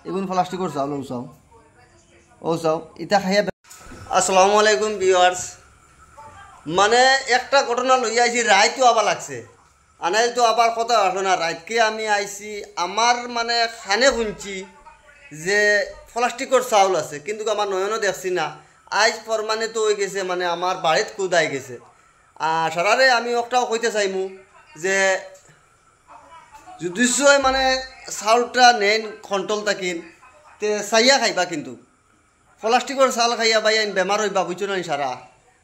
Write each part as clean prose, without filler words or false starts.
এগুন প্লাস্টিকর চাউল ও চাও ইটা খাইয়া। আসসালামু আলাইকুম ভিউয়ার্স। মানে একটা ঘটনা লই আইছি, রাইতও আবার লাগছে, আনাইল তো আবার কথা আসলো না। রাইতকে আমি আইছি, আমার মানে খানে শুনছি যে প্লাস্টিকর চাউল আছে, কিন্তু আমার নয়নও দেখছি না। আইজ ফরমানে তো হয়ে গেছে, মানে আমার বাড়িত কুদাই গেছে। সারারে আমি একটাও কইতে চাইমু যে যদি মানে চাউলটা নেন কন্ট্রোল থাকিন তে চাইয়া খাইবা, কিন্তু প্লাস্টিকর চাউল খাইয়া বাই আইন বেমার হইবা, বুঝছো না সারা।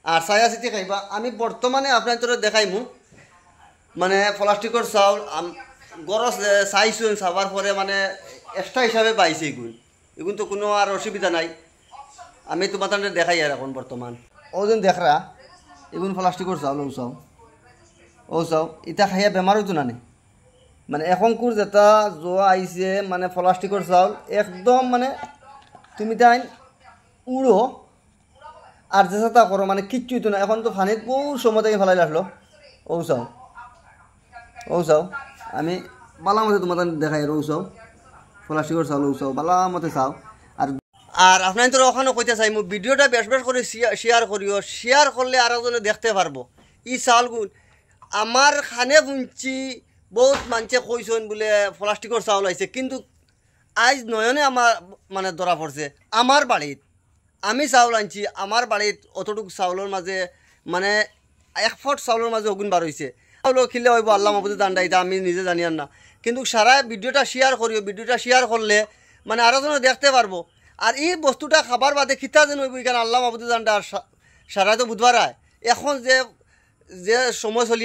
আর চাইয়া চিটি খাইবা। আমি বর্তমানে আপনার তোর দেখাইমু মানে প্লাস্টিকর চাউল গরজ চাইছুন, চাবার পরে মানে এক্সট্রা হিসাবে পাইছে এগুন তো কোনো আর অসুবিধা নাই। আমি তোমার তাদের দেখাই আর এখন বর্তমান ও যেন দেখরা এগুন প্লাস্টিকর চাউল ও চাও ইটা খাইয়া বেমার হইতো না। মানে এখনকুর যেটা জোয়া আইছে মানে প্লাস্টিকর চাউল একদম মানে তুমি তাই উড়ো আর যেটা করো মানে কিচ্ছু হইতো না। এখন তো ফানিত বহু সময় থেকে ফেলাই রাখলো। ও চাও আমি বালা মতে তোমার দেখাই আর চাও প্লাস্টিকর চাউল চাও বালা মতে চাও। আর আপনার তো ওখানে কইতে চাই মো ভিডিওটা বেশ বেশ করে শেয়ার করিও, শেয়ার করলে আরো জনে দেখতে পারবো ই চাউলগুন। আমার খানে শুনছি বহুত মানুষে কইসন বলে প্লাস্টিকর চাউল আইছে, কিন্তু আজ নয়নে আমার মানে ধরা পড়ছে। আমার বাড়িত আমি চাউল আনছি, আমার বাড়িত অতটুকু চাউলের মাঝে মানে 1 ফুট চাউলের মাঝে অগুন বার হয়েছে। চাউল খিলে হইব আল্লাহ মাহবুদে দান্ডা, এটা আমি নিজে জানি আর না। কিন্তু সারা ভিডিওটা শেয়ার করিও, ভিডিওটা শেয়ার করলে মানে আরো জনে দেখতে পারবো। আর এই বস্তুটা খাবার বাদে খিতা যেন হইব এখানে আল্লাহ মাহবুদে দান্ডা। আর সারা তো বুধবার এখন যে সময় চলি